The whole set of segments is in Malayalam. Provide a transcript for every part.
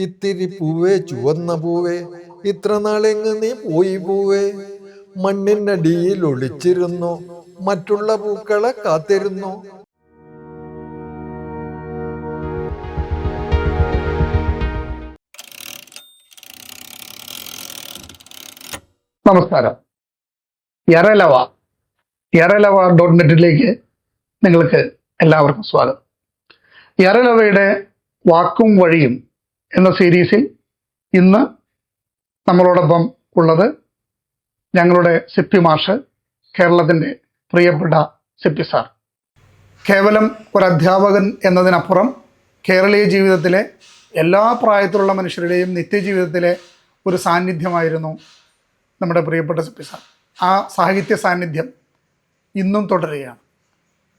ഇത്തിരി പൂവേ ചുവന്ന പൂവേ, ഇത്ര നാളെങ്ങ് നീ പോയി പൂവേ. മണ്ണിനടിയിൽ ഒളിച്ചിരുന്നു, മറ്റുള്ള പൂക്കളെ കാത്തിരുന്നു. നമസ്കാരം. യറലവ.നെറ്റിലേക്ക് നിങ്ങൾക്ക് എല്ലാവർക്കും സ്വാഗതം. യറലവയുടെ വാക്കും വഴിയും എന്ന സീരീസിൽ ഇന്ന് നമ്മളോടൊപ്പം ഉള്ളത് ഞങ്ങളുടെ സിപ്പി മാഷ്, കേരളത്തിൻ്റെ പ്രിയപ്പെട്ട സിപ്പി സാർ. കേവലം ഒരു അധ്യാപകൻ എന്നതിനപ്പുറം കേരളീയ ജീവിതത്തിലെ എല്ലാ പ്രായത്തിലുള്ള മനുഷ്യരുടെയും നിത്യജീവിതത്തിലെ ഒരു സാന്നിധ്യമായിരുന്നു നമ്മുടെ പ്രിയപ്പെട്ട സിപ്പി സാർ. ആ സാഹിത്യ സാന്നിധ്യം ഇന്നും തുടരുകയാണ്.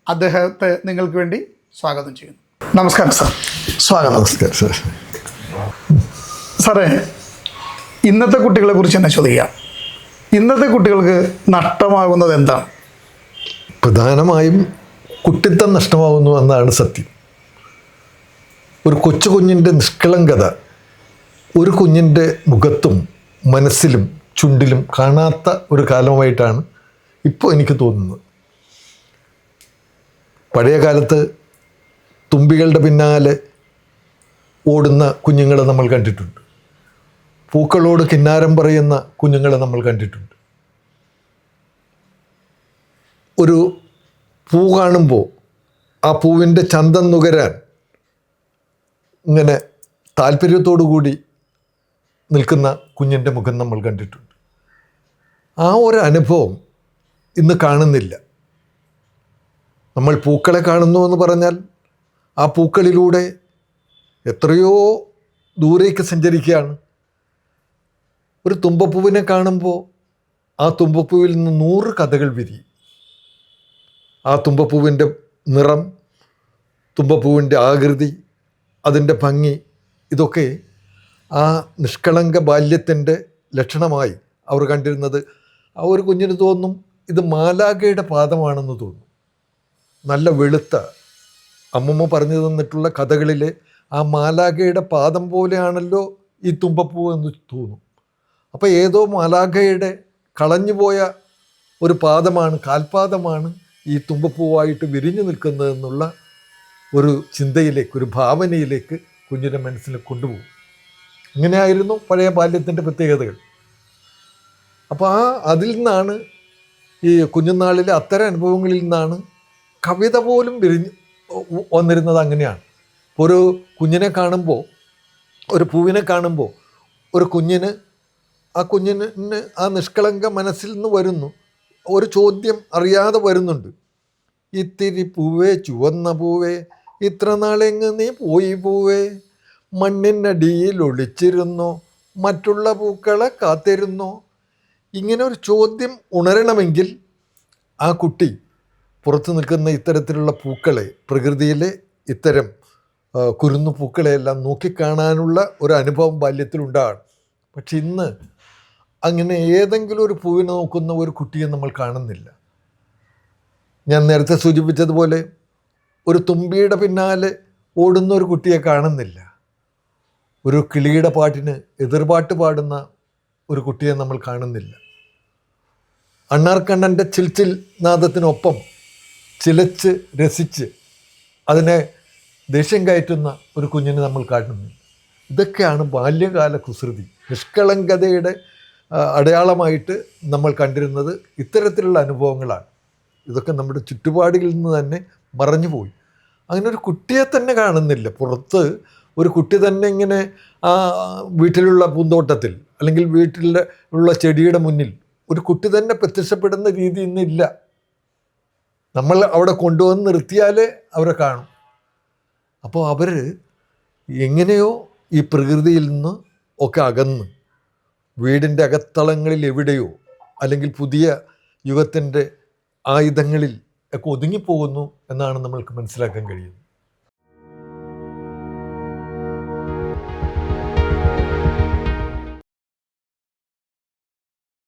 അദ്ദേഹത്തെ നിങ്ങൾക്ക് വേണ്ടി സ്വാഗതം ചെയ്യുന്നു. നമസ്കാരം സാർ. സ്വാഗതം. നമസ്കാരം സാർ. സാറേ, ഇന്നത്തെ കുട്ടികളെ കുറിച്ച് തന്നെ ചോദിക്കാം. ഇന്നത്തെ കുട്ടികൾക്ക് നഷ്ടമാകുന്നത് എന്താണ്? പ്രധാനമായും കുട്ടിത്തം നഷ്ടമാകുന്നു എന്നാണ് സത്യം. ഒരു കൊച്ചു കുഞ്ഞിൻ്റെ നിഷ്കളങ്കത ഒരു കുഞ്ഞിൻ്റെ മുഖത്തും മനസ്സിലും ചുണ്ടിലും കാണാത്ത ഒരു കാലമായിട്ടാണ് ഇപ്പോൾ എനിക്ക് തോന്നുന്നത്. പഴയ കാലത്ത് തുമ്പികളുടെ പിന്നാലെ ഓടുന്ന കുഞ്ഞുങ്ങളെ നമ്മൾ കണ്ടിട്ടുണ്ട്. പൂക്കളോട് കിന്നാരം പറയുന്ന കുഞ്ഞുങ്ങളെ നമ്മൾ കണ്ടിട്ടുണ്ട്. ഒരു പൂ കാണുമ്പോൾ ആ പൂവിൻ്റെ ചന്തം നുകരാൻ ഇങ്ങനെ താല്പര്യത്തോടു കൂടി നിൽക്കുന്ന കുഞ്ഞിൻ്റെ മുഖം നമ്മൾ കണ്ടിട്ടുണ്ട്. ആ ഒരു അനുഭവം ഇന്ന് കാണുന്നില്ല. നമ്മൾ പൂക്കളെ കാണുന്നു എന്ന് പറഞ്ഞാൽ ആ പൂക്കളിലൂടെ എത്രയോ ദൂരേക്ക് സഞ്ചരിക്കുകയാണ്. ഒരു തുമ്പപ്പൂവിനെ കാണുമ്പോൾ ആ തുമ്പപ്പൂവിൽ നിന്ന് 100 കഥകൾ വിരിയും. ആ തുമ്പപ്പൂവിൻ്റെ നിറം, തുമ്പപ്പൂവിൻ്റെ ആകൃതി, അതിൻ്റെ ഭംഗി, ഇതൊക്കെ ആ നിഷ്കളങ്ക ബാല്യത്തിൻ്റെ ലക്ഷണമായി അവർ കണ്ടിരുന്നത്. ആ ഒരു കുഞ്ഞിന് തോന്നും ഇത് മാലാഖയുടെ പാദമാണെന്ന് തോന്നും. നല്ല വെളുത്ത, അമ്മമ്മ പറഞ്ഞു തന്നിട്ടുള്ള കഥകളിലെ ആ മാലാഖയുടെ പാദം പോലെയാണല്ലോ ഈ തുമ്പപ്പൂ എന്ന് തോന്നും. അപ്പോൾ ഏതോ മാലാഖയുടെ കളഞ്ഞുപോയ ഒരു പാദമാണ്, കാൽപാദമാണ് ഈ തുമ്പപ്പൂവായിട്ട് വിരിഞ്ഞു നിൽക്കുന്നതെന്നുള്ള ഒരു ചിന്തയിലേക്ക്, ഒരു ഭാവനയിലേക്ക് കുഞ്ഞിൻ്റെ മനസ്സിൽ കൊണ്ടുപോകും. ഇങ്ങനെയായിരുന്നു പഴയ ബാല്യത്തിൻ്റെ പ്രത്യേകതകൾ. അപ്പോൾ അതിൽ നിന്നാണ്, ഈ കുഞ്ഞുനാളിലെ അത്തരം അനുഭവങ്ങളിൽ നിന്നാണ് കവിത പോലും വന്നിരുന്നത്. അങ്ങനെയാണ്. ഒരു കുഞ്ഞിനെ കാണുമ്പോൾ, ഒരു പൂവിനെ കാണുമ്പോൾ ഒരു കുഞ്ഞിന്, ആ കുഞ്ഞിന് ആ നിഷ്കളങ്ക മനസ്സിൽ നിന്ന് വരുന്നു ഒരു ചോദ്യം, അറിയാതെ വരുന്നുണ്ട്. ഇത്തിരി പൂവേ ചുവന്ന പൂവേ, ഇത്ര നാളെങ്ങ് നീ പോയി പൂവേ. മണ്ണിനടിയിൽ ഒളിച്ചിരുന്നോ, മറ്റുള്ള പൂക്കളെ കാത്തിരുന്നോ. ഇങ്ങനെ ഒരു ചോദ്യം ഉണരണമെങ്കിൽ ആ കുട്ടി പുറത്ത് നിൽക്കുന്ന ഇത്തരത്തിലുള്ള പൂക്കളെ, പ്രകൃതിയിലെ ഇത്തരം കുരുന്നു പൂക്കളെയെല്ലാം നോക്കിക്കാണാനുള്ള ഒരു അനുഭവം ബാല്യത്തിലുണ്ടാകണം. പക്ഷെ ഇന്ന് അങ്ങനെ ഏതെങ്കിലും ഒരു പൂവിനെ നോക്കുന്ന ഒരു കുട്ടിയെ നമ്മൾ കാണുന്നില്ല. ഞാൻ നേരത്തെ സൂചിപ്പിച്ചതുപോലെ ഒരു തുമ്പിയുടെ പിന്നാലെ ഓടുന്ന ഒരു കുട്ടിയെ കാണുന്നില്ല. ഒരു കിളിയുടെ പാട്ടിന് എതിർപാട്ട് പാടുന്ന ഒരു കുട്ടിയെ നമ്മൾ കാണുന്നില്ല. അണ്ണാർക്കണ്ണൻ്റെ ചിൽച്ചിൽ നാദത്തിനൊപ്പം ചിലച്ച് രസിച്ച് അതിനെ ദേഷ്യം കയറ്റുന്ന ഒരു കുഞ്ഞിനെ നമ്മൾ കാണുന്നു. ഇതൊക്കെയാണ് ബാല്യകാല കുസൃതി. നിഷ്കളങ്കതയുടെ അടയാളമായിട്ട് നമ്മൾ കണ്ടിരുന്നത് ഇത്തരത്തിലുള്ള അനുഭവങ്ങളാണ്. ഇതൊക്കെ നമ്മുടെ ചുറ്റുപാടുകളിൽ നിന്ന് തന്നെ മറഞ്ഞുപോയി. അങ്ങനെ ഒരു കുട്ടിയെ തന്നെ കാണുന്നില്ല. പുറത്ത് ഒരു കുട്ടി തന്നെ ഇങ്ങനെ ആ വീട്ടിലുള്ള പൂന്തോട്ടത്തിൽ അല്ലെങ്കിൽ വീട്ടിലുള്ള ചെടിയുടെ മുന്നിൽ ഒരു കുട്ടി തന്നെ പ്രത്യക്ഷപ്പെടുന്ന രീതി ഇന്നില്ല. നമ്മൾ അവിടെ കൊണ്ടുവന്ന് നിർത്തിയാലേ അവരെ കാണും. അപ്പോൾ അവർ എങ്ങനെയോ ഈ പ്രകൃതിയിൽ നിന്ന് ഒക്കെ അകന്ന് വീടിൻ്റെ അകത്തളങ്ങളിൽ എവിടെയോ അല്ലെങ്കിൽ പുതിയ യുഗത്തിൻ്റെ ആയുധങ്ങളിൽ ഒക്കെ ഒതുങ്ങിപ്പോകുന്നു എന്നാണ് നമ്മൾക്ക് മനസ്സിലാക്കാൻ കഴിയുന്നത്.